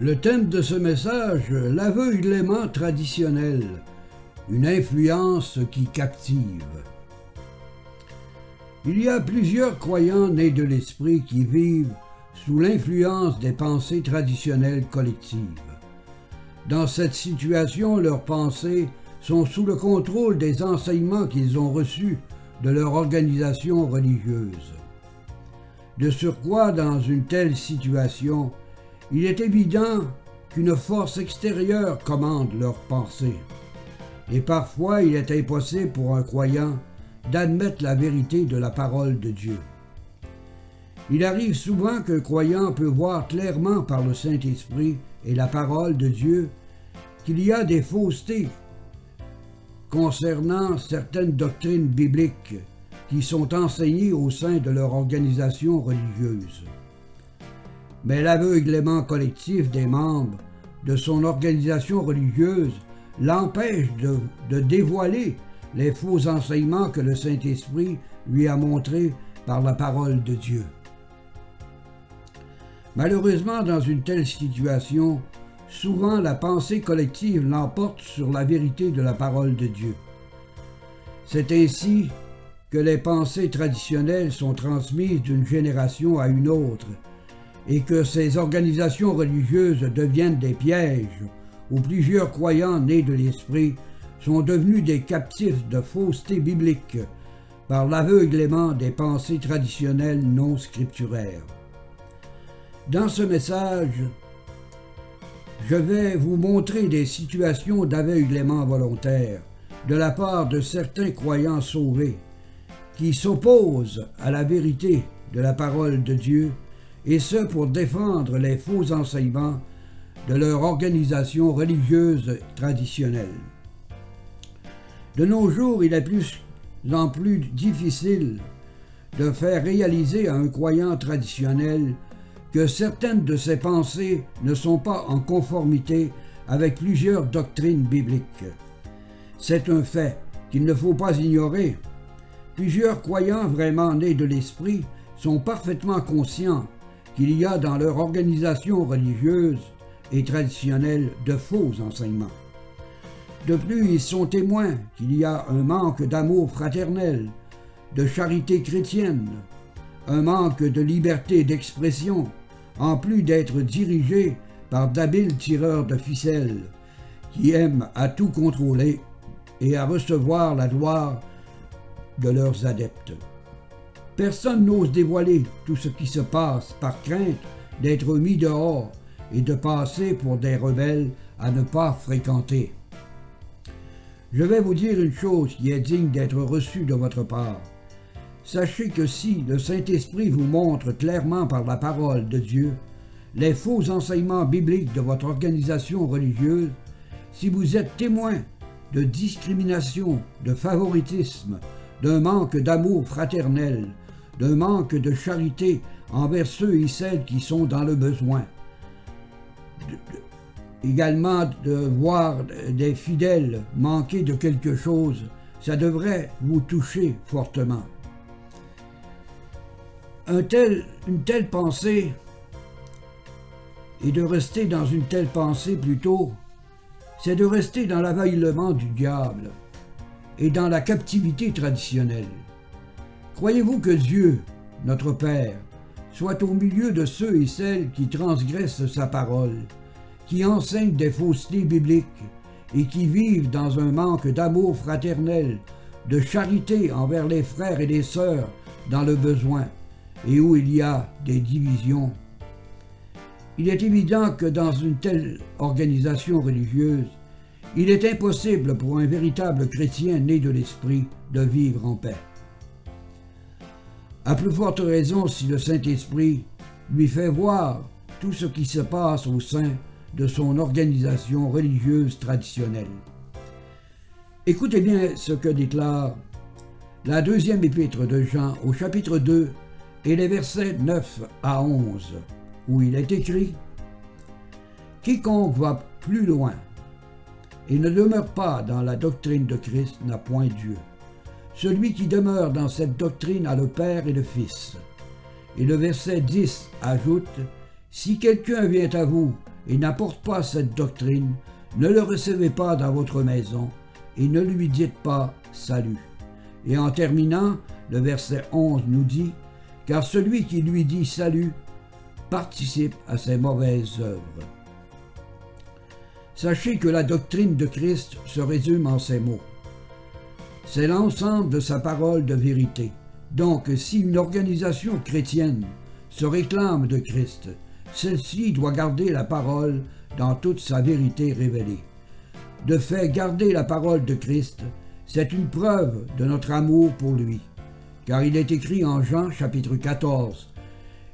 Le thème de ce message, l'aveuglement traditionnel, une influence qui captive. Il y a plusieurs croyants nés de l'esprit qui vivent sous l'influence des pensées traditionnelles collectives. Dans cette situation, leurs pensées sont sous le contrôle des enseignements qu'ils ont reçus de leur organisation religieuse. De surcroît, dans une telle situation, il est évident qu'une force extérieure commande leurs pensées. Et parfois, il est impossible pour un croyant d'admettre la vérité de la parole de Dieu. Il arrive souvent qu'un croyant peut voir clairement par le Saint-Esprit et la parole de Dieu qu'il y a des faussetés concernant certaines doctrines bibliques qui sont enseignées au sein de leur organisation religieuse. Mais l'aveuglement collectif des membres de son organisation religieuse l'empêche de dévoiler les faux enseignements que le Saint-Esprit lui a montrés par la parole de Dieu. Malheureusement, dans une telle situation, souvent la pensée collective l'emporte sur la vérité de la parole de Dieu. C'est ainsi que les pensées traditionnelles sont transmises d'une génération à une autre et que ces organisations religieuses deviennent des pièges où plusieurs croyants nés de l'esprit sont devenus des captifs de fausseté biblique par l'aveuglement des pensées traditionnelles non scripturaires. Dans ce message, je vais vous montrer des situations d'aveuglement volontaire de la part de certains croyants sauvés qui s'opposent à la vérité de la parole de Dieu, et ce pour défendre les faux enseignements de leur organisation religieuse traditionnelle. De nos jours, il est plus en plus difficile de faire réaliser à un croyant traditionnel que certaines de ses pensées ne sont pas en conformité avec plusieurs doctrines bibliques. C'est un fait qu'il ne faut pas ignorer. Plusieurs croyants vraiment nés de l'esprit sont parfaitement conscients qu'il y a dans leur organisation religieuse et traditionnelle de faux enseignements. De plus, ils sont témoins qu'il y a un manque d'amour fraternel, de charité chrétienne, un manque de liberté d'expression, en plus d'être dirigés par d'habiles tireurs de ficelles qui aiment à tout contrôler et à recevoir la gloire de leurs adeptes. Personne n'ose dévoiler tout ce qui se passe par crainte d'être mis dehors et de passer pour des rebelles à ne pas fréquenter. Je vais vous dire une chose qui est digne d'être reçue de votre part. Sachez que si le Saint-Esprit vous montre clairement par la parole de Dieu les faux enseignements bibliques de votre organisation religieuse, si vous êtes témoin de discrimination, de favoritisme, d'un manque d'amour fraternel, d'un manque de charité envers ceux et celles qui sont dans le besoin, également de voir des fidèles manquer de quelque chose, ça devrait vous toucher fortement. Une telle pensée, et de rester dans une telle pensée plutôt, c'est de rester dans l'aveuglement du diable et dans la captivité traditionnelle. Croyez-vous que Dieu, notre Père, soit au milieu de ceux et celles qui transgressent sa parole, qui enseignent des faussetés bibliques et qui vivent dans un manque d'amour fraternel, de charité envers les frères et les sœurs dans le besoin, et où il y a des divisions? Il est évident que dans une telle organisation religieuse, il est impossible pour un véritable chrétien né de l'esprit de vivre en paix. À plus forte raison si le Saint-Esprit lui fait voir tout ce qui se passe au sein de son organisation religieuse traditionnelle. Écoutez bien ce que déclare la deuxième épître de Jean au chapitre 2 et les versets 9 à 11, où il est écrit « Quiconque va plus loin et ne demeure pas dans la doctrine de Christ n'a point Dieu. Celui qui demeure dans cette doctrine a le Père et le Fils. » Et le verset 10 ajoute « Si quelqu'un vient à vous et n'apporte pas cette doctrine, ne le recevez pas dans votre maison et ne lui dites pas salut. Et en terminant, le verset 11 nous dit « Car celui qui lui dit salut participe à ses mauvaises œuvres. » Sachez que la doctrine de Christ se résume en ces mots. C'est l'ensemble de sa parole de vérité. Donc, si une organisation chrétienne se réclame de Christ, celle-ci doit garder la parole dans toute sa vérité révélée. De fait, garder la parole de Christ, c'est une preuve de notre amour pour lui. Car il est écrit en Jean chapitre 14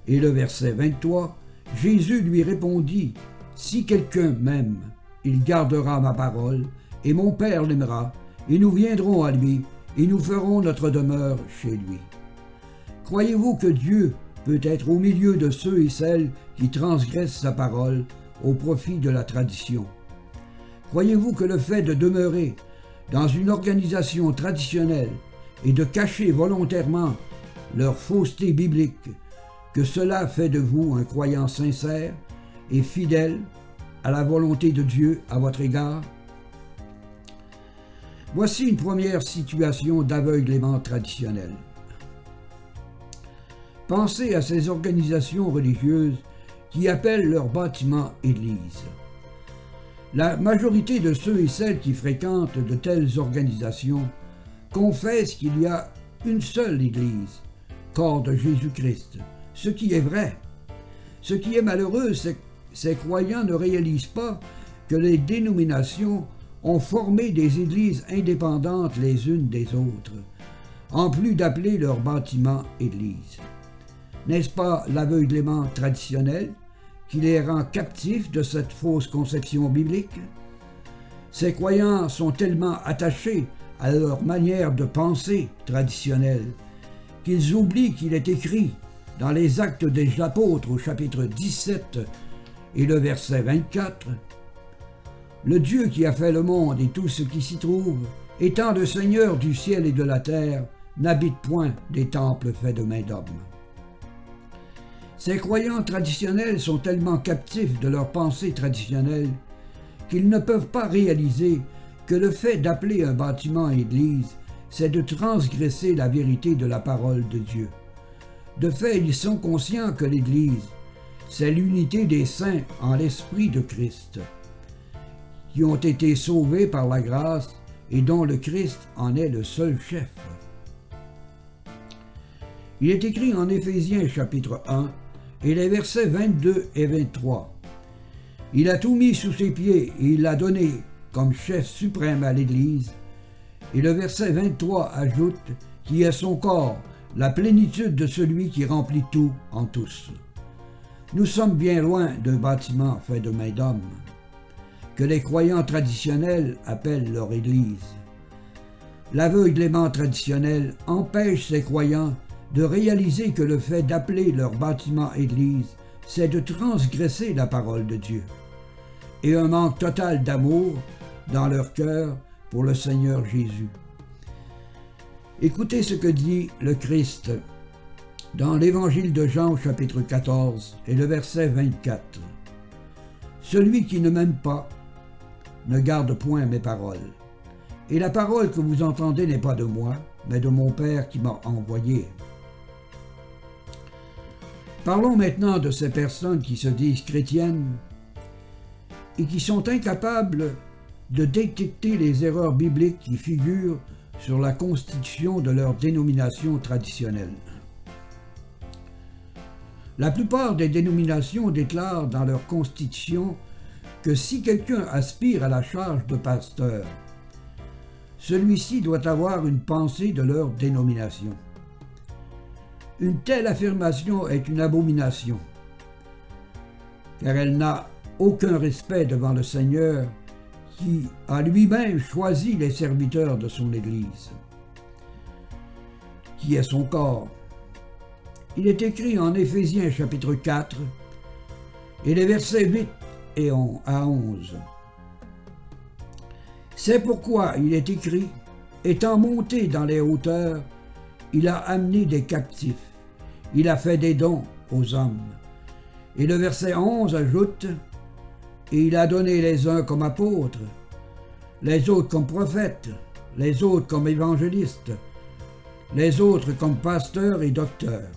et le verset 23, Jésus lui répondit, « Si quelqu'un m'aime, il gardera ma parole, et mon Père l'aimera, et nous viendrons à lui, et nous ferons notre demeure chez lui. » Croyez-vous que Dieu peut être au milieu de ceux et celles qui transgressent sa parole au profit de la tradition? Croyez-vous que le fait de demeurer dans une organisation traditionnelle et de cacher volontairement leur fausseté biblique, que cela fait de vous un croyant sincère et fidèle à la volonté de Dieu à votre égard? Voici une première situation d'aveuglement traditionnel. Pensez à ces organisations religieuses qui appellent leur bâtiment Église. La majorité de ceux et celles qui fréquentent de telles organisations confessent qu'il y a une seule Église, corps de Jésus-Christ, ce qui est vrai. Ce qui est malheureux, c'est que ces croyants ne réalisent pas que les dénominations ont formé des églises indépendantes les unes des autres, en plus d'appeler leur bâtiment Église. N'est-ce pas l'aveuglement traditionnel qui les rend captifs de cette fausse conception biblique? Ces croyants sont tellement attachés à leur manière de penser traditionnelle qu'ils oublient qu'il est écrit dans les Actes des Apôtres au chapitre 17 et le verset 24, « Le Dieu qui a fait le monde et tout ce qui s'y trouve, étant le Seigneur du ciel et de la terre, n'habite point des temples faits de mains d'hommes. » Ces croyants traditionnels sont tellement captifs de leur pensée traditionnelle qu'ils ne peuvent pas réaliser que le fait d'appeler un bâtiment Église, c'est de transgresser la vérité de la parole de Dieu. De fait, ils sont conscients que l'Église, c'est l'unité des saints en l'Esprit de Christ, qui ont été sauvés par la grâce et dont le Christ en est le seul chef. Il est écrit en Éphésiens chapitre 1 et les versets 22 et 23. « Il a tout mis sous ses pieds et il l'a donné comme chef suprême à l'Église. » Et le verset 23 ajoute « qui est son corps, la plénitude de celui qui remplit tout en tous. » Nous sommes bien loin d'un bâtiment fait de mains d'hommes, que les croyants traditionnels appellent leur Église. L'aveuglement traditionnel empêche ces croyants de réaliser que le fait d'appeler leur bâtiment Église, c'est de transgresser la parole de Dieu, et un manque total d'amour dans leur cœur pour le Seigneur Jésus. Écoutez ce que dit le Christ dans l'Évangile de Jean au chapitre 14 et le verset 24. « Celui qui ne m'aime pas ne garde point mes paroles. Et la parole que vous entendez n'est pas de moi, mais de mon Père qui m'a envoyé. » Parlons maintenant de ces personnes qui se disent chrétiennes et qui sont incapables de détecter les erreurs bibliques qui figurent sur la constitution de leur dénomination traditionnelle. La plupart des dénominations déclarent dans leur constitution que si quelqu'un aspire à la charge de pasteur, celui-ci doit avoir une pensée de leur dénomination. Une telle affirmation est une abomination, car elle n'a aucun respect devant le Seigneur qui a lui-même choisi les serviteurs de son Église, qui est son corps. Il est écrit en Éphésiens chapitre 4 et les versets 8 à 11. C'est pourquoi il est écrit, étant monté dans les hauteurs, il a amené des captifs, il a fait des dons aux hommes. Et le verset 11 ajoute, Et il a donné les uns comme apôtres, les autres comme prophètes, les autres comme évangélistes, les autres comme pasteurs et docteurs.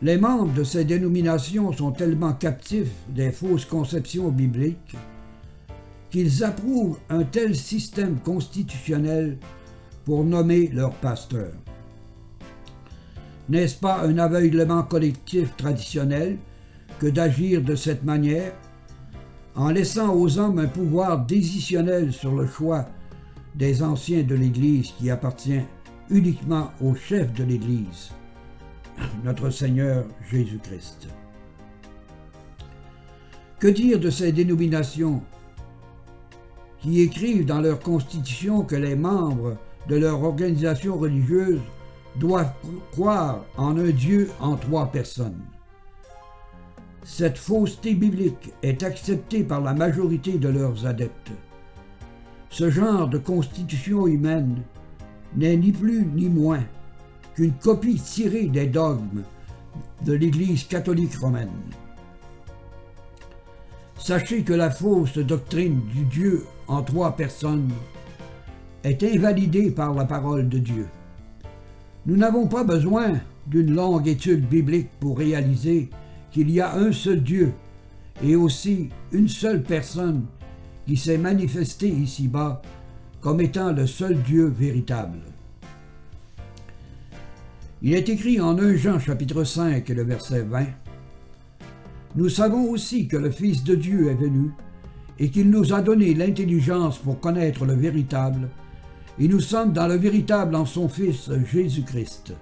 Les membres de ces dénominations sont tellement captifs des fausses conceptions bibliques qu'ils approuvent un tel système constitutionnel pour nommer leurs pasteurs. N'est-ce pas un aveuglement collectif traditionnel que d'agir de cette manière, en laissant aux hommes un pouvoir décisionnel sur le choix des anciens de l'Église qui appartient uniquement au chef de l'Église, notre Seigneur Jésus-Christ? Que dire de ces dénominations qui écrivent dans leur constitution que les membres de leur organisation religieuse doivent croire en un Dieu en 3 personnes? Cette fausseté biblique est acceptée par la majorité de leurs adeptes. Ce genre de constitution humaine n'est ni plus ni moins qu'une copie tirée des dogmes de l'Église catholique romaine. Sachez que la fausse doctrine du Dieu en 3 personnes est invalidée par la parole de Dieu. Nous n'avons pas besoin d'une longue étude biblique pour réaliser qu'il y a un seul Dieu et aussi une seule personne qui s'est manifestée ici-bas comme étant le seul Dieu véritable. Il est écrit en 1 Jean chapitre 5 et le verset 20 « Nous savons aussi que le Fils de Dieu est venu et qu'il nous a donné l'intelligence pour connaître le véritable, et nous sommes dans le véritable en son Fils Jésus-Christ.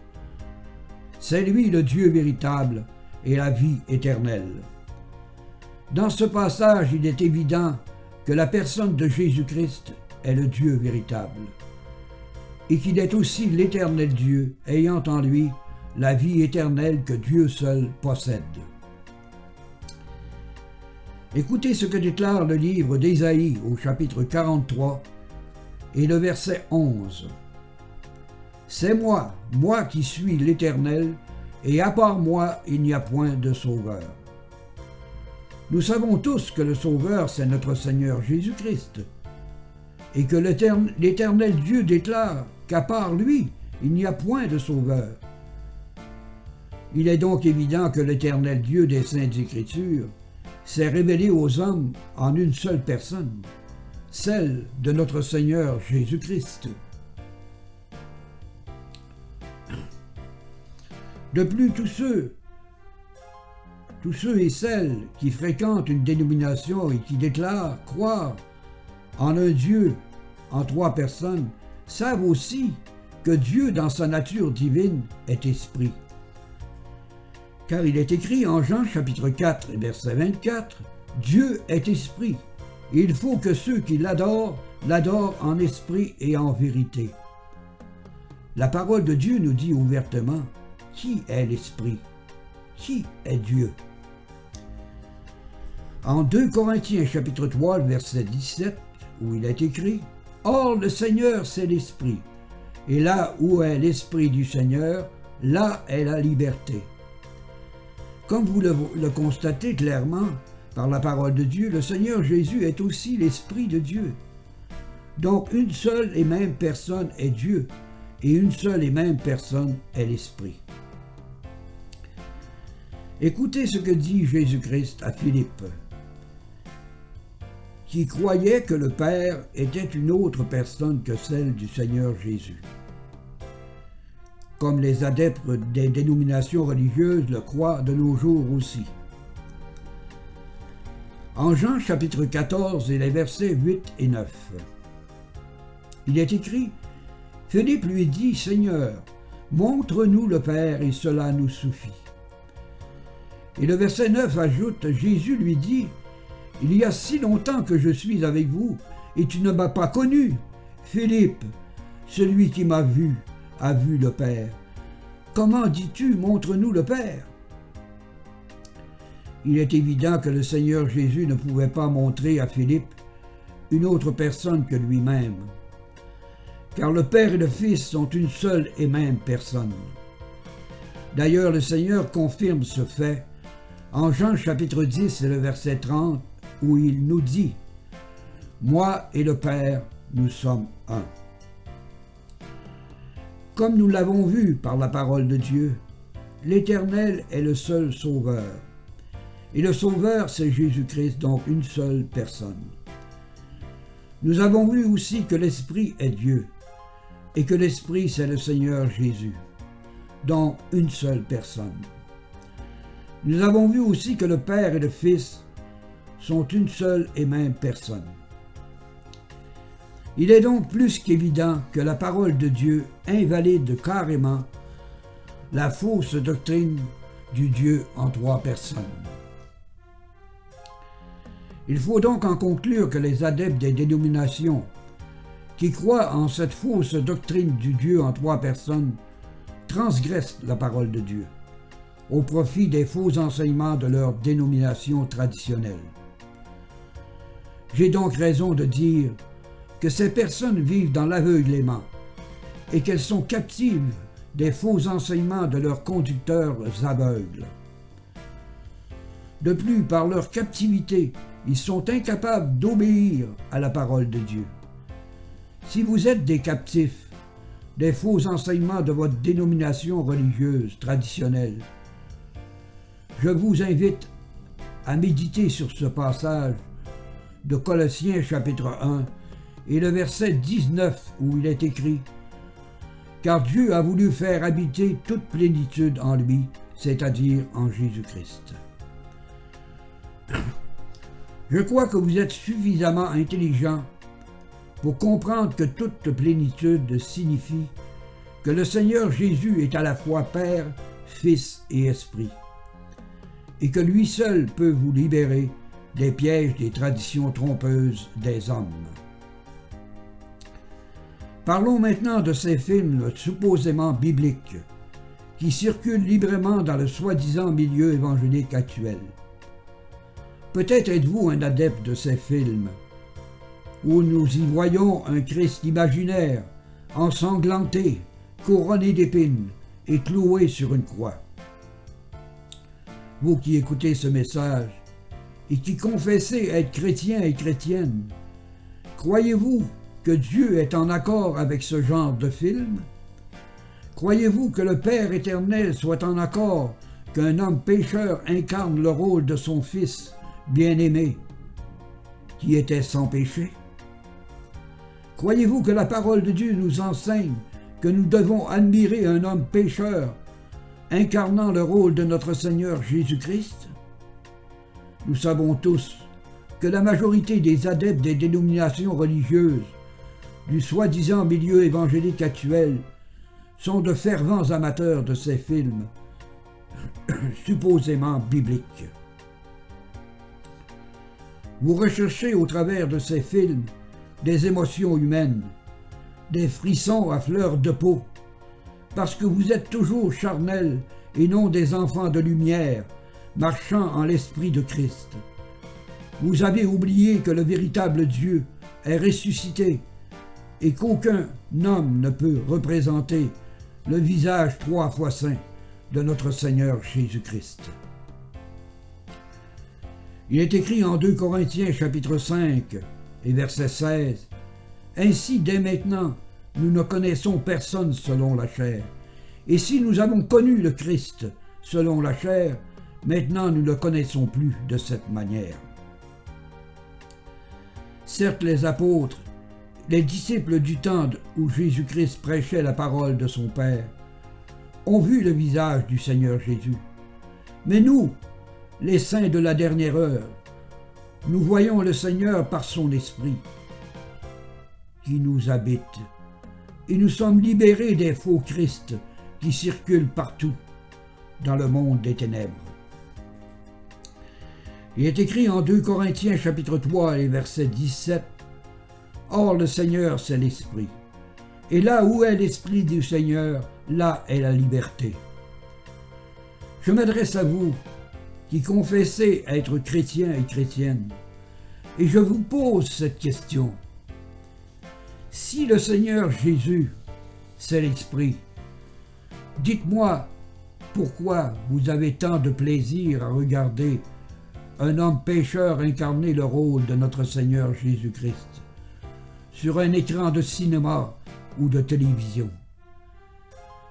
C'est lui le Dieu véritable et la vie éternelle. » Dans ce passage, il est évident que la personne de Jésus-Christ est le Dieu véritable et qu'il est aussi l'éternel Dieu ayant en lui la vie éternelle que Dieu seul possède. Écoutez ce que déclare le livre d'Ésaïe au chapitre 43 et le verset 11. « C'est moi, moi qui suis l'Éternel, et à part moi, il n'y a point de sauveur. » Nous savons tous que le Sauveur, c'est notre Seigneur Jésus-Christ, et que l'Éternel Dieu déclare qu'à part lui, il n'y a point de sauveur. Il est donc évident que l'Éternel Dieu des Saintes Écritures s'est révélé aux hommes en une seule personne, celle de notre Seigneur Jésus-Christ. De plus, tous ceux et celles qui fréquentent une dénomination et qui déclarent croire en un Dieu en 3 personnes savent aussi que Dieu, dans sa nature divine, est esprit. Car il est écrit en Jean chapitre 4 et verset 24, « Dieu est esprit, et il faut que ceux qui l'adorent en esprit et en vérité. » La parole de Dieu nous dit ouvertement qui est l'esprit, qui est Dieu. En 2 Corinthiens chapitre 3, verset 17, où il est écrit « Or le Seigneur c'est l'Esprit, et là où est l'Esprit du Seigneur, là est la liberté. » Comme vous le constatez clairement par la parole de Dieu, le Seigneur Jésus est aussi l'Esprit de Dieu. Donc une seule et même personne est Dieu, et une seule et même personne est l'Esprit. Écoutez ce que dit Jésus-Christ à Philippe, qui croyait que le Père était une autre personne que celle du Seigneur Jésus, comme les adeptes des dénominations religieuses le croient de nos jours aussi. En Jean chapitre 14 et les versets 8 et 9, il est écrit « Philippe lui dit, Seigneur, montre-nous le Père et cela nous suffit. » Et le verset 9 ajoute, Jésus lui dit, « Il y a si longtemps que je suis avec vous, et tu ne m'as pas connu. Philippe, celui qui m'a vu, a vu le Père. Comment dis-tu, montre-nous le Père? » Il est évident que le Seigneur Jésus ne pouvait pas montrer à Philippe une autre personne que lui-même, car le Père et le Fils sont une seule et même personne. D'ailleurs, le Seigneur confirme ce fait en Jean chapitre 10 et le verset 30, où il nous dit « Moi et le Père, nous sommes un ». Comme nous l'avons vu par la parole de Dieu, l'Éternel est le seul Sauveur. Et le Sauveur, c'est Jésus-Christ, donc une seule personne. Nous avons vu aussi que l'Esprit est Dieu, et que l'Esprit, c'est le Seigneur Jésus, donc une seule personne. Nous avons vu aussi que le Père et le Fils sont une seule et même personne. Il est donc plus qu'évident que la parole de Dieu invalide carrément la fausse doctrine du Dieu en trois personnes. Il faut donc en conclure que les adeptes des dénominations qui croient en cette fausse doctrine du Dieu en trois personnes transgressent la parole de Dieu au profit des faux enseignements de leur dénomination traditionnelle. J'ai donc raison de dire que ces personnes vivent dans l'aveuglement et qu'elles sont captives des faux enseignements de leurs conducteurs aveugles. De plus, par leur captivité, ils sont incapables d'obéir à la parole de Dieu. Si vous êtes des captifs des faux enseignements de votre dénomination religieuse traditionnelle, je vous invite à méditer sur ce passage de Colossiens chapitre 1 et le verset 19 où il est écrit « Car Dieu a voulu faire habiter toute plénitude en lui, c'est-à-dire en Jésus-Christ. » Je crois que vous êtes suffisamment intelligent pour comprendre que toute plénitude signifie que le Seigneur Jésus est à la fois Père, Fils et Esprit, et que lui seul peut vous libérer des pièges des traditions trompeuses des hommes. Parlons maintenant de ces films supposément bibliques qui circulent librement dans le soi-disant milieu évangélique actuel. Peut-être êtes-vous un adepte de ces films où nous y voyons un Christ imaginaire, ensanglanté, couronné d'épines et cloué sur une croix. Vous qui écoutez ce message et qui confessez être chrétien et chrétienne, croyez-vous que Dieu est en accord avec ce genre de film? Croyez-vous que le Père éternel soit en accord qu'un homme pécheur incarne le rôle de son Fils bien-aimé, qui était sans péché? Croyez-vous que la parole de Dieu nous enseigne que nous devons admirer un homme pécheur incarnant le rôle de notre Seigneur Jésus-Christ? Nous savons tous que la majorité des adeptes des dénominations religieuses du soi-disant milieu évangélique actuel sont de fervents amateurs de ces films supposément bibliques. Vous recherchez au travers de ces films des émotions humaines, des frissons à fleur de peau, parce que vous êtes toujours charnels et non des enfants de lumière, marchant en l'esprit de Christ. Vous avez oublié que le véritable Dieu est ressuscité et qu'aucun homme ne peut représenter le visage 3 fois saint de notre Seigneur Jésus-Christ. Il est écrit en 2 Corinthiens chapitre 5 et verset 16 « Ainsi, dès maintenant, nous ne connaissons personne selon la chair. Et si nous avons connu le Christ selon la chair, maintenant nous ne le connaissons plus de cette manière. » Certes, les apôtres, les disciples du temps où Jésus-Christ prêchait la parole de son Père, ont vu le visage du Seigneur Jésus. Mais nous, les saints de la dernière heure, nous voyons le Seigneur par son Esprit qui nous habite, et nous sommes libérés des faux Christ qui circulent partout dans le monde des ténèbres. Il est écrit en 2 Corinthiens chapitre 3 et verset 17 « Or le Seigneur, c'est l'Esprit, et là où est l'Esprit du Seigneur, là est la liberté. » Je m'adresse à vous qui confessez être chrétien et chrétienne, et je vous pose cette question. Si le Seigneur Jésus, c'est l'Esprit, dites-moi, pourquoi vous avez tant de plaisir à regarder un homme pécheur incarner le rôle de notre Seigneur Jésus-Christ sur un écran de cinéma ou de télévision?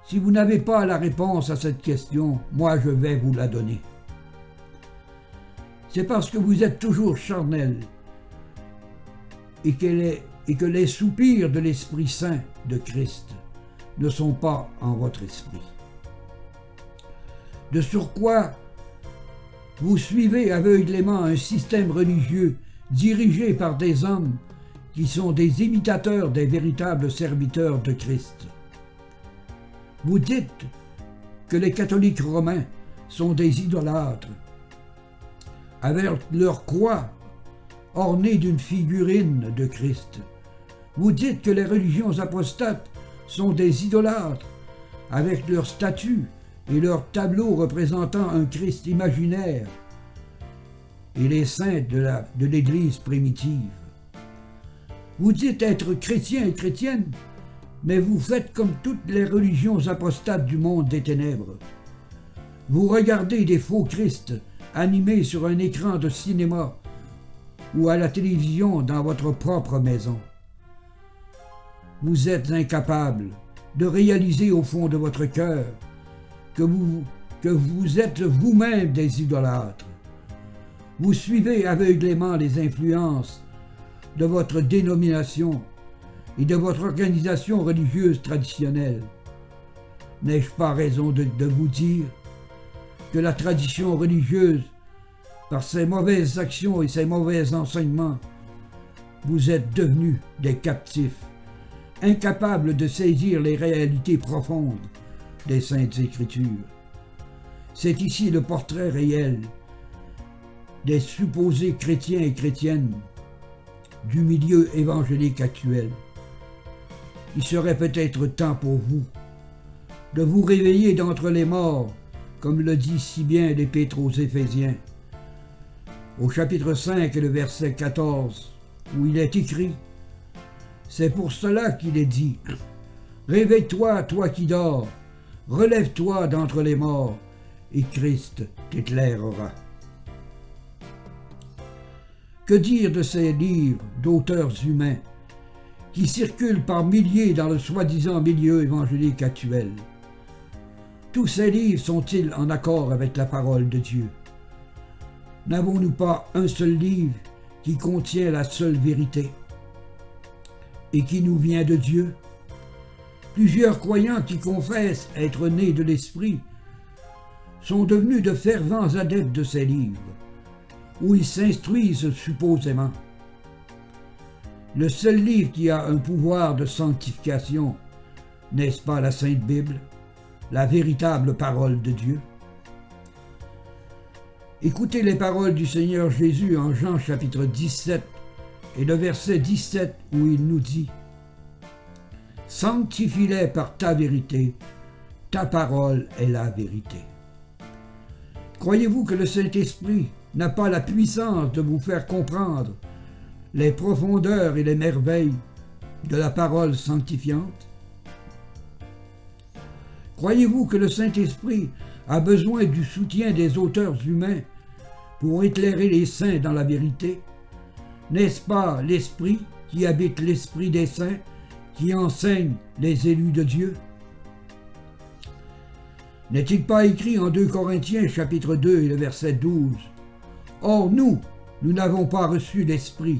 Si vous n'avez pas la réponse à cette question, moi je vais vous la donner. C'est parce que vous êtes toujours charnel et que les soupirs de l'Esprit Saint de Christ ne sont pas en votre esprit. De surcroît, vous suivez aveuglément un système religieux dirigé par des hommes qui sont des imitateurs des véritables serviteurs de Christ. Vous dites que les catholiques romains sont des idolâtres, avec leur croix ornée d'une figurine de Christ. Vous dites que les religions apostates sont des idolâtres, avec leurs statues et leurs tableaux représentant un Christ imaginaire et les saints de l'Église primitive. Vous dites être chrétien et chrétienne, mais vous faites comme toutes les religions apostates du monde des ténèbres. Vous regardez des faux Christ animés sur un écran de cinéma ou à la télévision dans votre propre maison. Vous êtes incapable de réaliser au fond de votre cœur que vous êtes vous-même des idolâtres. Vous suivez aveuglément les influences de votre dénomination et de votre organisation religieuse traditionnelle. N'ai-je pas raison de vous dire que la tradition religieuse, par ses mauvaises actions et ses mauvais enseignements, vous êtes devenus des captifs, incapables de saisir les réalités profondes des Saintes Écritures? C'est ici le portrait réel des supposés chrétiens et chrétiennes du milieu évangélique actuel. Il serait peut-être temps pour vous de vous réveiller d'entre les morts, comme le dit si bien l'Épître aux Éphésiens, au chapitre 5 et le verset 14, où il est écrit: « C'est pour cela qu'il est dit, réveille-toi, toi qui dors, relève-toi d'entre les morts, et Christ t'éclairera. » Que dire de ces livres d'auteurs humains qui circulent par milliers dans le soi-disant milieu évangélique actuel? Tous ces livres sont-ils en accord avec la parole de Dieu? N'avons-nous pas un seul livre qui contient la seule vérité et qui nous vient de Dieu? Plusieurs croyants qui confessent être nés de l'Esprit sont devenus de fervents adeptes de ces livres, où ils s'instruisent supposément. Le seul livre qui a un pouvoir de sanctification, n'est-ce pas la Sainte Bible, la véritable parole de Dieu? Écoutez les paroles du Seigneur Jésus en Jean chapitre 17 et le verset 17 où il nous dit: « Sanctifie-les par ta vérité, ta parole est la vérité. » Croyez-vous que le Saint-Esprit n'a pas la puissance de vous faire comprendre les profondeurs et les merveilles de la parole sanctifiante? Croyez-vous que le Saint-Esprit a besoin du soutien des auteurs humains pour éclairer les saints dans la vérité? N'est-ce pas l'Esprit qui habite l'Esprit des saints qui enseigne les élus de Dieu? N'est-il pas écrit en 2 Corinthiens chapitre 2 et le verset 12 : « Or nous n'avons pas reçu l'Esprit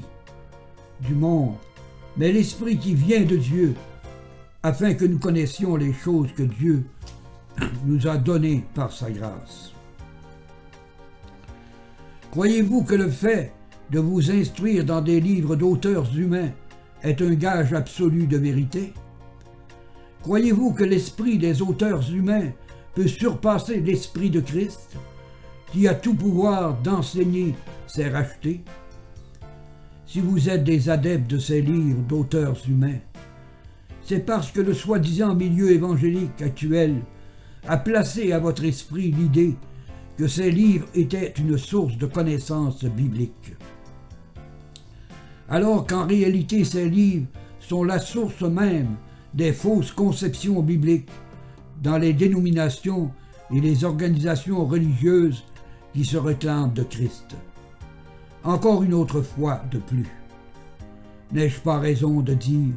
du monde, mais l'Esprit qui vient de Dieu, afin que nous connaissions les choses que Dieu nous a données par sa grâce. » Croyez-vous que le fait de vous instruire dans des livres d'auteurs humains est un gage absolu de vérité? Croyez-vous que l'esprit des auteurs humains peut surpasser l'esprit de Christ, qui a tout pouvoir d'enseigner ses rachetés? Si vous êtes des adeptes de ces livres d'auteurs humains, c'est parce que le soi-disant milieu évangélique actuel a placé à votre esprit l'idée que ces livres étaient une source de connaissances bibliques. Alors qu'en réalité ces livres sont la source même des fausses conceptions bibliques dans les dénominations et les organisations religieuses qui se réclament de Christ. Encore une autre fois de plus. N'ai-je pas raison de dire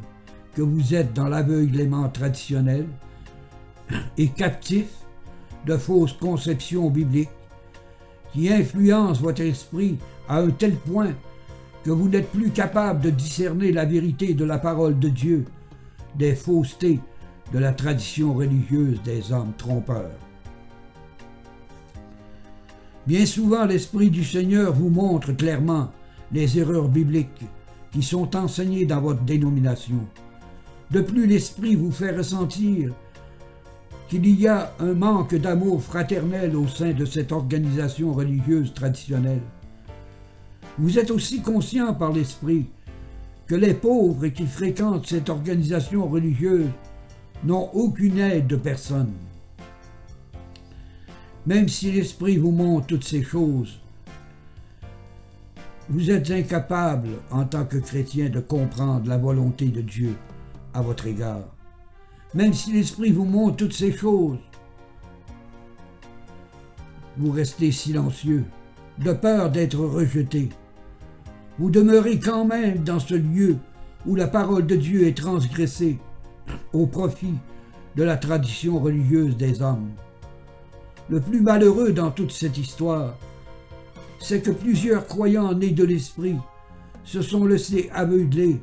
que vous êtes dans l'aveuglement traditionnel et captif de fausses conceptions bibliques qui influencent votre esprit à un tel point que vous n'êtes plus capable de discerner la vérité de la parole de Dieu des faussetés de la tradition religieuse des hommes trompeurs. Bien souvent, l'Esprit du Seigneur vous montre clairement les erreurs bibliques qui sont enseignées dans votre dénomination. De plus, l'Esprit vous fait ressentir qu'il y a un manque d'amour fraternel au sein de cette organisation religieuse traditionnelle. Vous êtes aussi conscient par l'Esprit que les pauvres qui fréquentent cette organisation religieuse n'ont aucune aide de personne. Même si l'Esprit vous montre toutes ces choses, vous êtes incapable en tant que chrétien de comprendre la volonté de Dieu à votre égard. Même si l'Esprit vous montre toutes ces choses, vous restez silencieux, de peur d'être rejeté. Vous demeurez quand même dans ce lieu où la parole de Dieu est transgressée au profit de la tradition religieuse des hommes. Le plus malheureux dans toute cette histoire, c'est que plusieurs croyants nés de l'Esprit se sont laissés aveugler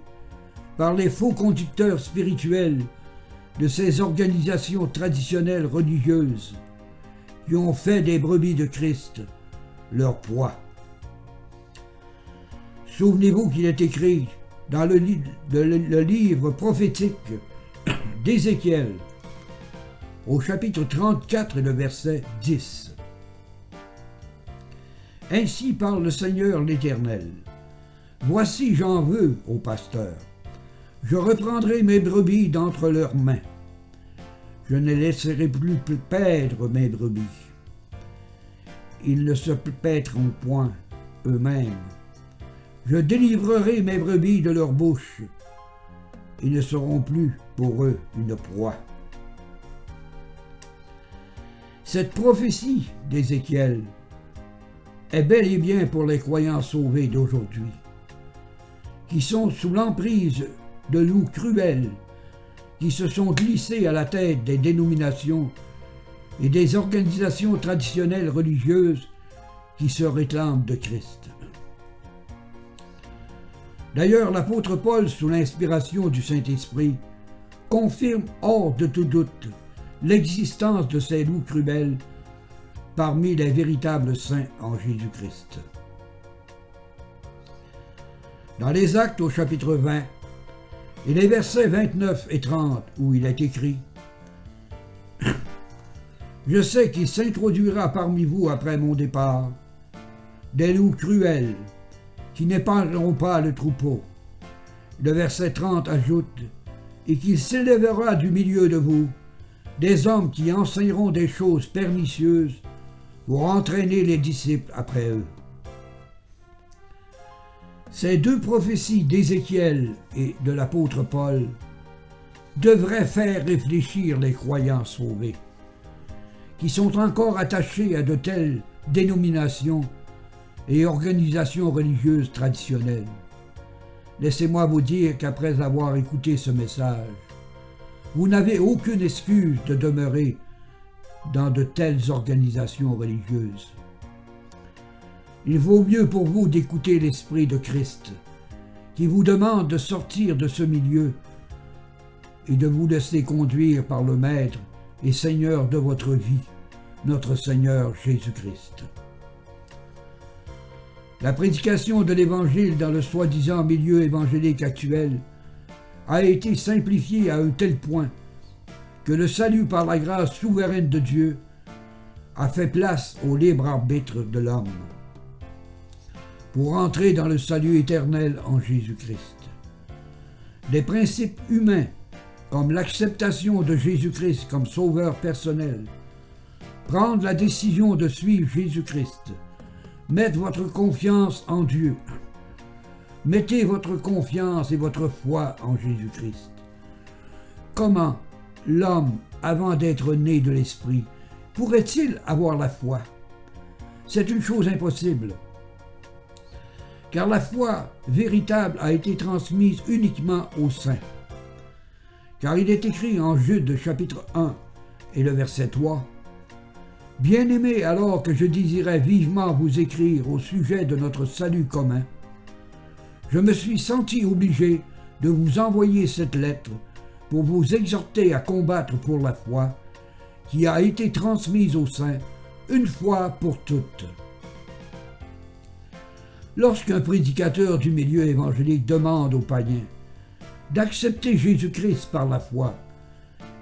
par les faux conducteurs spirituels de ces organisations traditionnelles religieuses qui ont fait des brebis de Christ leur proie. Souvenez-vous qu'il est écrit dans le livre prophétique d'Ézéchiel, au chapitre 34 et le verset 10. Ainsi parle le Seigneur l'Éternel. Voici j'en veux aux pasteurs. Je reprendrai mes brebis d'entre leurs mains. Je ne laisserai plus paître mes brebis. Ils ne se paîtront point eux-mêmes. Je délivrerai mes brebis de leur bouche. Ils ne seront plus pour eux une proie. Cette prophétie d'Ézéchiel est bel et bien pour les croyants sauvés d'aujourd'hui, qui sont sous l'emprise de loups cruels, qui se sont glissés à la tête des dénominations et des organisations traditionnelles religieuses qui se réclament de Christ. D'ailleurs, l'apôtre Paul, sous l'inspiration du Saint-Esprit, confirme hors de tout doute l'existence de ces loups cruels parmi les véritables saints en Jésus-Christ. Dans les Actes au chapitre 20 et les versets 29 et 30 où il est écrit « Je sais qu'il s'introduira parmi vous après mon départ des loups cruels qui n'épargneront pas le troupeau. » Le verset 30 ajoute « Et qu'il s'élèvera du milieu de vous des hommes qui enseigneront des choses pernicieuses pour entraîner les disciples après eux. » Ces deux prophéties d'Ézéchiel et de l'apôtre Paul devraient faire réfléchir les croyants sauvés, qui sont encore attachés à de telles dénominations et organisations religieuses traditionnelles. Laissez-moi vous dire qu'après avoir écouté ce message, vous n'avez aucune excuse de demeurer dans de telles organisations religieuses. Il vaut mieux pour vous d'écouter l'Esprit de Christ, qui vous demande de sortir de ce milieu et de vous laisser conduire par le Maître et Seigneur de votre vie, notre Seigneur Jésus-Christ. La prédication de l'Évangile dans le soi-disant milieu évangélique actuel a été simplifiée à un tel point que le salut par la grâce souveraine de Dieu a fait place au libre arbitre de l'homme pour entrer dans le salut éternel en Jésus-Christ. Des principes humains comme l'acceptation de Jésus-Christ comme sauveur personnel, prendre la décision de suivre Jésus-Christ, mettre votre confiance en Dieu, mettez votre confiance et votre foi en Jésus-Christ. Comment l'homme, avant d'être né de l'Esprit, pourrait-il avoir la foi? C'est une chose impossible. Car la foi véritable a été transmise uniquement aux saints. Car il est écrit en Jude chapitre 1 et le verset 3, « Bien-aimés, alors que je désirais vivement vous écrire au sujet de notre salut commun, je me suis senti obligé de vous envoyer cette lettre pour vous exhorter à combattre pour la foi qui a été transmise aux saints une fois pour toutes. » Lorsqu'un prédicateur du milieu évangélique demande aux païens d'accepter Jésus-Christ par la foi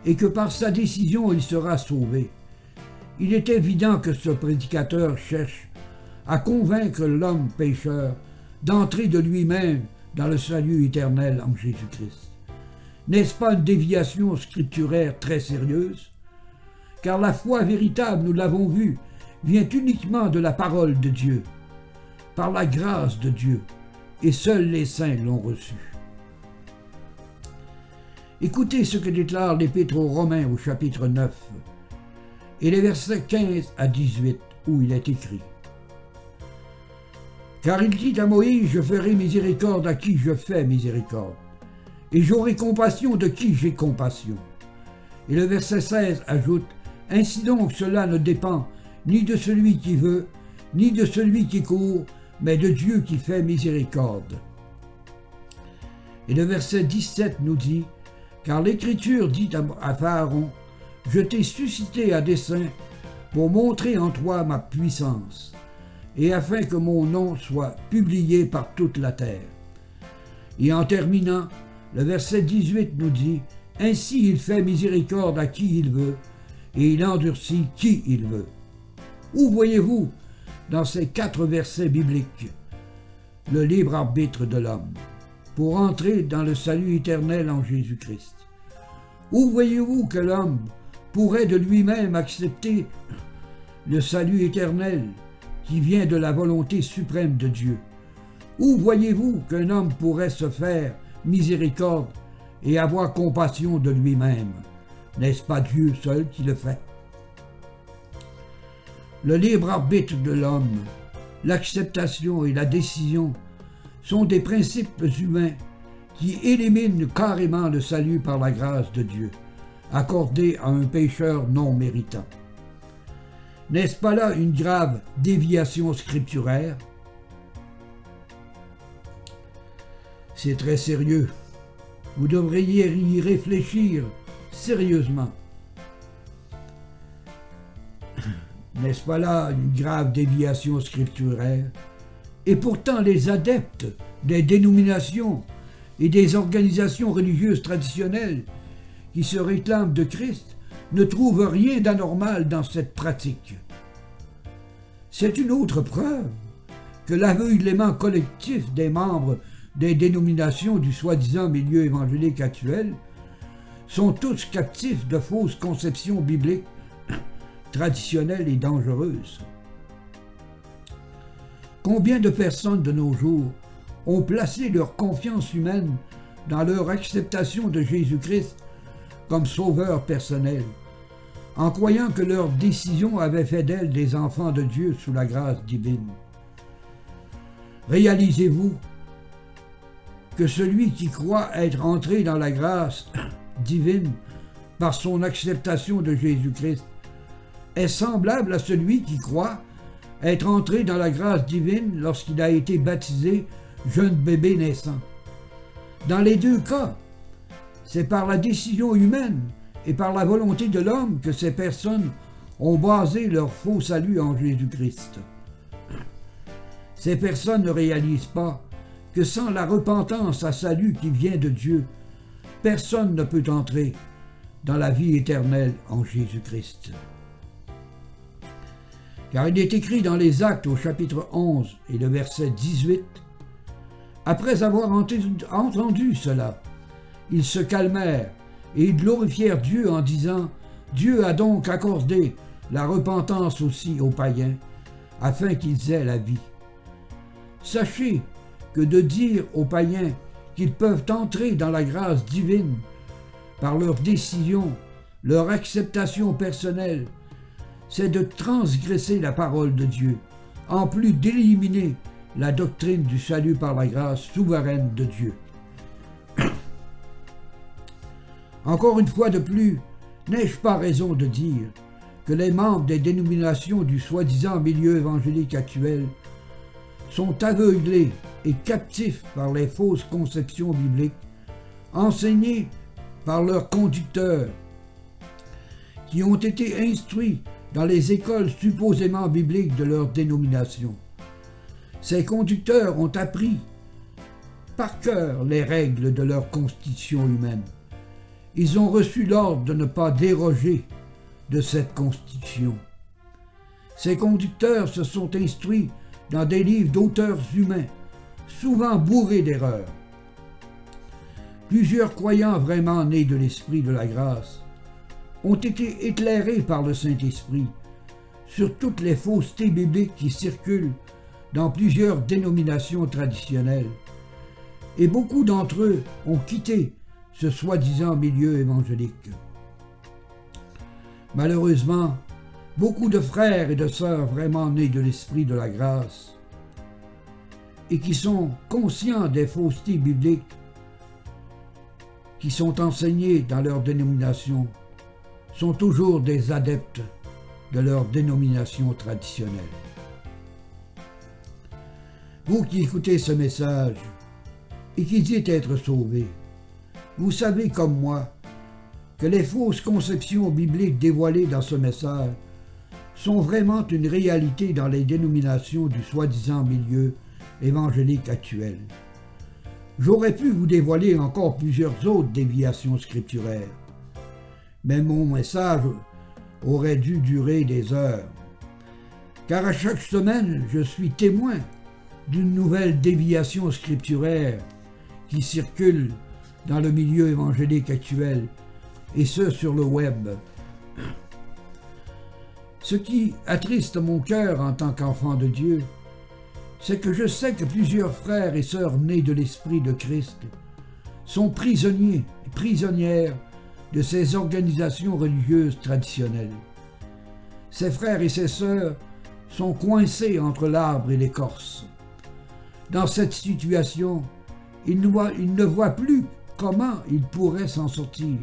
et que par sa décision il sera sauvé, il est évident que ce prédicateur cherche à convaincre l'homme pécheur d'entrer de lui-même dans le salut éternel en Jésus-Christ. N'est-ce pas une déviation scripturaire très sérieuse? Car la foi véritable, nous l'avons vu, vient uniquement de la parole de Dieu, par la grâce de Dieu, et seuls les saints l'ont reçue. Écoutez ce que déclare l'Épître aux Romains au chapitre 9 et les versets 15 à 18 où il est écrit. Car il dit à Moïse, je ferai miséricorde à qui je fais miséricorde, et j'aurai compassion de qui j'ai compassion. Et le verset 16 ajoute, ainsi donc cela ne dépend ni de celui qui veut, ni de celui qui court, mais de Dieu qui fait miséricorde. Et le verset 17 nous dit, car l'Écriture dit à Pharaon, je t'ai suscité à dessein pour montrer en toi ma puissance, et afin que mon nom soit publié par toute la terre. Et en terminant, le verset 18 nous dit, ainsi il fait miséricorde à qui il veut, et il endurcit qui il veut. Où voyez-vous, dans ces 4 versets bibliques, le libre arbitre de l'homme pour entrer dans le salut éternel en Jésus-Christ? Où voyez-vous que l'homme pourrait de lui-même accepter le salut éternel qui vient de la volonté suprême de Dieu? Où voyez-vous qu'un homme pourrait se faire miséricorde et avoir compassion de lui-même? N'est-ce pas Dieu seul qui le fait? Le libre arbitre de l'homme, l'acceptation et la décision sont des principes humains qui éliminent carrément le salut par la grâce de Dieu, accordé à un pécheur non méritant. N'est-ce pas là une grave déviation scripturaire? C'est très sérieux. Vous devriez y réfléchir sérieusement. N'est-ce pas là une grave déviation scripturaire? Et pourtant les adeptes des dénominations et des organisations religieuses traditionnelles qui se réclament de Christ ne trouvent rien d'anormal dans cette pratique. C'est une autre preuve que l'aveuglement collectif des membres des dénominations du soi-disant milieu évangélique actuel sont tous captifs de fausses conceptions bibliques traditionnelles et dangereuses. Combien de personnes de nos jours ont placé leur confiance humaine dans leur acceptation de Jésus-Christ comme sauveur personnel, en croyant que leur décision avait fait d'elles des enfants de Dieu sous la grâce divine? Réalisez-vous que celui qui croit être entré dans la grâce divine par son acceptation de Jésus-Christ est semblable à celui qui croit être entré dans la grâce divine lorsqu'il a été baptisé jeune bébé naissant. Dans les deux cas, c'est par la décision humaine et par la volonté de l'homme que ces personnes ont basé leur faux salut en Jésus-Christ. Ces personnes ne réalisent pas que sans la repentance à salut qui vient de Dieu, personne ne peut entrer dans la vie éternelle en Jésus-Christ. Car il est écrit dans les Actes au chapitre 11 et le verset 18, « Après avoir entendu cela, ils se calmèrent et ils glorifièrent Dieu en disant, « Dieu a donc accordé la repentance aussi aux païens, afin qu'ils aient la vie. » Sachez que de dire aux païens qu'ils peuvent entrer dans la grâce divine par leur décision, leur acceptation personnelle, c'est de transgresser la parole de Dieu, en plus d'éliminer la doctrine du salut par la grâce souveraine de Dieu. Encore une fois de plus, n'ai-je pas raison de dire que les membres des dénominations du soi-disant milieu évangélique actuel sont aveuglés et captifs par les fausses conceptions bibliques enseignées par leurs conducteurs, qui ont été instruits dans les écoles supposément bibliques de leur dénomination. Ces conducteurs ont appris par cœur les règles de leur constitution humaine. Ils ont reçu l'ordre de ne pas déroger de cette constitution. Ces conducteurs se sont instruits dans des livres d'auteurs humains, souvent bourrés d'erreurs. Plusieurs croyants vraiment nés de l'Esprit de la grâce ont été éclairés par le Saint-Esprit sur toutes les faussetés bibliques qui circulent dans plusieurs dénominations traditionnelles, et beaucoup d'entre eux ont quitté ce soi-disant milieu évangélique. Malheureusement, beaucoup de frères et de sœurs vraiment nés de l'Esprit de la grâce et qui sont conscients des faussetés bibliques qui sont enseignées dans leur dénomination sont toujours des adeptes de leur dénomination traditionnelle. Vous qui écoutez ce message et qui dites être sauvés, vous savez comme moi que les fausses conceptions bibliques dévoilées dans ce message sont vraiment une réalité dans les dénominations du soi-disant milieu évangélique actuel. J'aurais pu vous dévoiler encore plusieurs autres déviations scripturaires, mais mon message aurait dû durer des heures, car à chaque semaine, je suis témoin d'une nouvelle déviation scripturaire qui circule dans le milieu évangélique actuel, et ce sur le web. Ce qui attriste mon cœur en tant qu'enfant de Dieu, c'est que je sais que plusieurs frères et sœurs nés de l'Esprit de Christ sont prisonniers et prisonnières de ces organisations religieuses traditionnelles. Ces frères et ces sœurs sont coincés entre l'arbre et l'écorce. Dans cette situation, ils ne voient plus comment ils pourraient s'en sortir.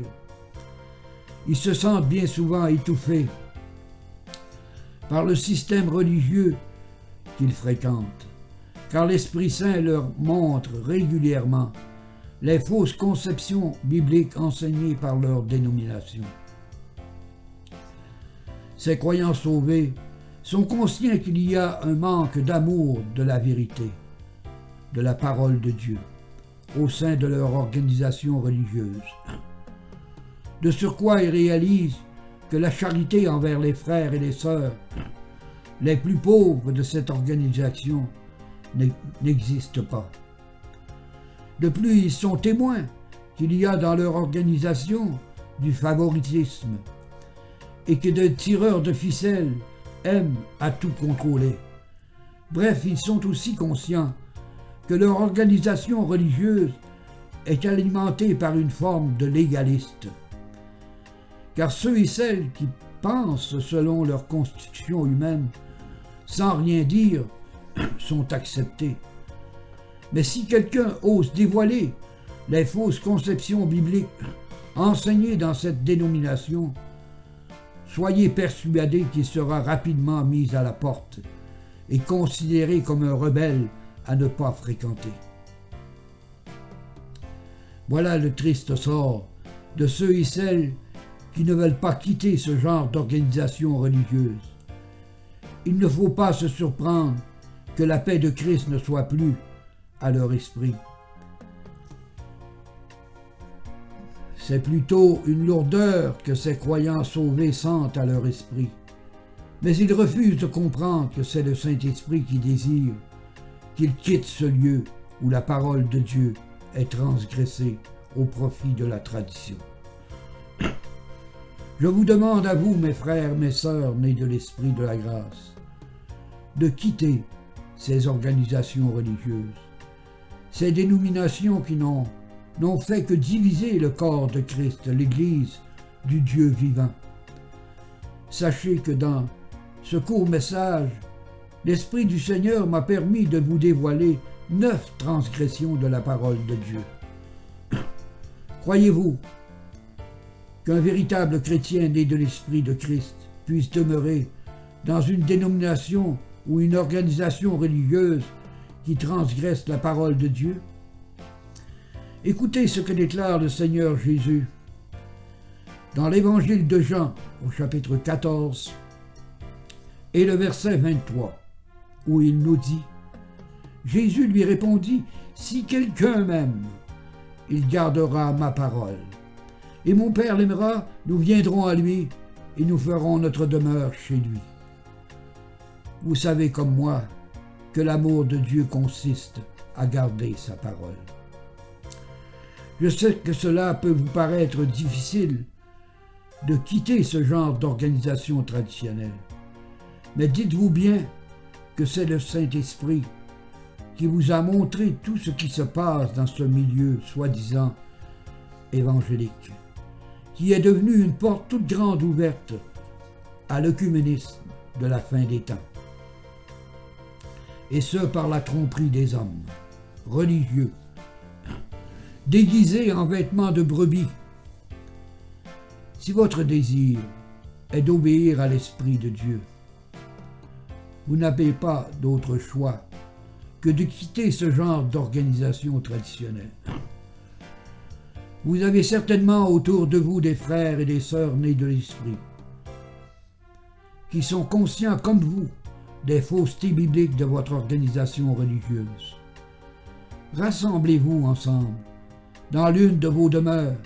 Ils se sentent bien souvent étouffés par le système religieux qu'ils fréquentent, car l'Esprit Saint leur montre régulièrement les fausses conceptions bibliques enseignées par leur dénomination. Ces croyants sauvés sont conscients qu'il y a un manque d'amour de la vérité, de la parole de Dieu, au sein de leur organisation religieuse. De surcroît, ils réalisent que la charité envers les frères et les sœurs les plus pauvres de cette organisation n'existe pas. De plus, ils sont témoins qu'il y a dans leur organisation du favoritisme et que des tireurs de ficelles aiment à tout contrôler. Bref, ils sont aussi conscients que leur organisation religieuse est alimentée par une forme de légaliste. Car ceux et celles qui pensent selon leur constitution humaine, sans rien dire, sont acceptés. Mais si quelqu'un ose dévoiler les fausses conceptions bibliques enseignées dans cette dénomination, soyez persuadés qu'il sera rapidement mis à la porte et considéré comme un rebelle à ne pas fréquenter. Voilà le triste sort de ceux et celles qui ne veulent pas quitter ce genre d'organisation religieuse. Il ne faut pas se surprendre que la paix de Christ ne soit plus à leur esprit. C'est plutôt une lourdeur que ces croyants sauvés sentent à leur esprit. Mais ils refusent de comprendre que c'est le Saint-Esprit qui désire qu'ils quittent ce lieu où la parole de Dieu est transgressée au profit de la tradition. Je vous demande à vous, mes frères, mes sœurs, nés de l'Esprit de la grâce, de quitter ces organisations religieuses, ces dénominations qui n'ont fait que diviser le corps de Christ, l'Église du Dieu vivant. Sachez que dans ce court message, l'Esprit du Seigneur m'a permis de vous dévoiler 9 transgressions de la parole de Dieu. Croyez-vous qu'un véritable chrétien né de l'Esprit de Christ puisse demeurer dans une dénomination ou une organisation religieuse qui transgresse la parole de Dieu? Écoutez ce que déclare le Seigneur Jésus dans l'Évangile de Jean, au chapitre 14, et le verset 23, où il nous dit « Jésus lui répondit, « Si quelqu'un m'aime, il gardera ma parole. Et mon Père l'aimera, nous viendrons à lui, et nous ferons notre demeure chez lui. » Vous savez comme moi que l'amour de Dieu consiste à garder sa parole. Je sais que cela peut vous paraître difficile de quitter ce genre d'organisation traditionnelle, mais dites-vous bien que c'est le Saint-Esprit qui vous a montré tout ce qui se passe dans ce milieu soi-disant évangélique, qui est devenu une porte toute grande ouverte à l'œcuménisme de la fin des temps. Et ce par la tromperie des hommes religieux, déguisés en vêtements de brebis. Si votre désir est d'obéir à l'Esprit de Dieu, vous n'avez pas d'autre choix que de quitter ce genre d'organisation traditionnelle. Vous avez certainement autour de vous des frères et des sœurs nés de l'Esprit, qui sont conscients comme vous des faussetés bibliques de votre organisation religieuse. Rassemblez-vous ensemble dans l'une de vos demeures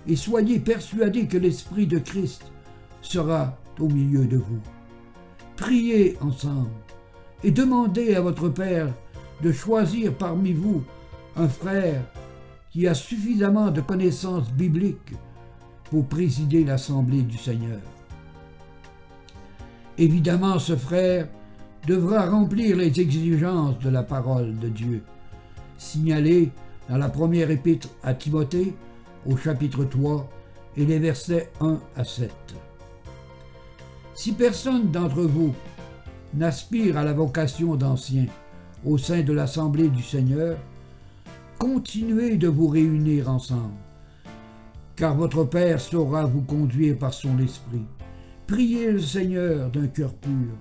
et soyez persuadés que l'Esprit de Christ sera au milieu de vous. Priez ensemble et demandez à votre Père de choisir parmi vous un frère qui a suffisamment de connaissances bibliques pour présider l'Assemblée du Seigneur. Évidemment, ce frère devra remplir les exigences de la parole de Dieu, signalées dans la première épître à Timothée, au chapitre 3, et les versets 1 à 7. Si personne d'entre vous n'aspire à la vocation d'ancien au sein de l'Assemblée du Seigneur, continuez de vous réunir ensemble, car votre Père saura vous conduire par son Esprit. Priez le Seigneur d'un cœur pur,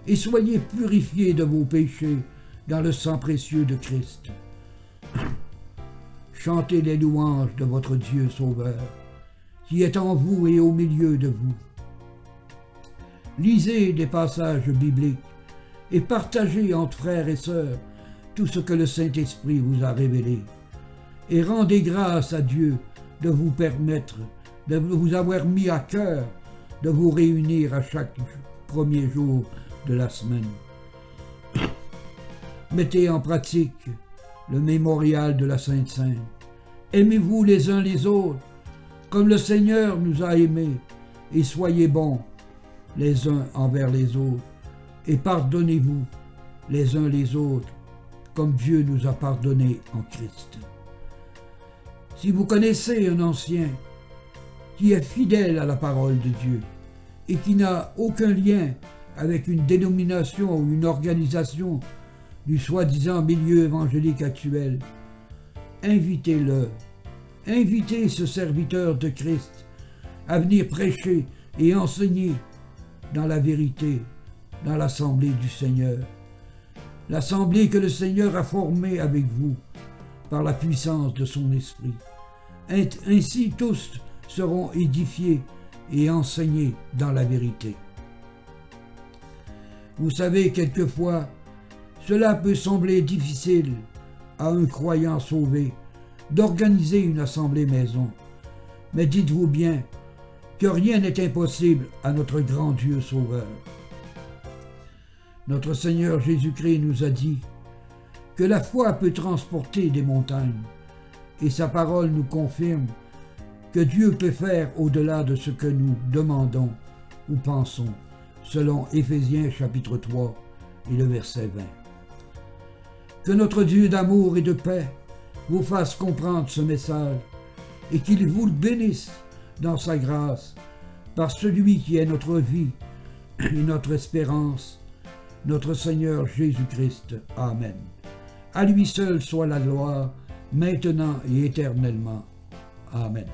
et soyez purifiés de vos péchés dans le sang précieux de Christ. Chantez les louanges de votre Dieu Sauveur, qui est en vous et au milieu de vous. Lisez des passages bibliques et partagez entre frères et sœurs tout ce que le Saint-Esprit vous a révélé. Et rendez grâce à Dieu de vous permettre, de vous avoir mis à cœur de vous réunir à chaque premier jour de la semaine. Mettez en pratique le mémorial de la Sainte Seine. Aimez-vous les uns les autres, comme le Seigneur nous a aimés, et soyez bons les uns envers les autres, et pardonnez-vous les uns les autres, comme Dieu nous a pardonnés en Christ. Si vous connaissez un ancien qui est fidèle à la parole de Dieu, et qui n'a aucun lien avec une dénomination ou une organisation du soi-disant milieu évangélique actuel, invitez-le, invitez ce serviteur de Christ à venir prêcher et enseigner dans la vérité, dans l'assemblée du Seigneur, l'assemblée que le Seigneur a formée avec vous par la puissance de son Esprit. Ainsi tous seront édifiés et enseignés dans la vérité. Vous savez, quelquefois, cela peut sembler difficile à un croyant sauvé d'organiser une assemblée maison, mais dites-vous bien que rien n'est impossible à notre grand Dieu Sauveur. Notre Seigneur Jésus-Christ nous a dit que la foi peut transporter des montagnes, et sa parole nous confirme que Dieu peut faire au-delà de ce que nous demandons ou pensons, selon Éphésiens chapitre 3 et le verset 20. Que notre Dieu d'amour et de paix vous fasse comprendre ce message et qu'il vous bénisse dans sa grâce par celui qui est notre vie, et notre espérance, notre Seigneur Jésus-Christ. Amen. À lui seul soit la gloire, maintenant et éternellement. Amen.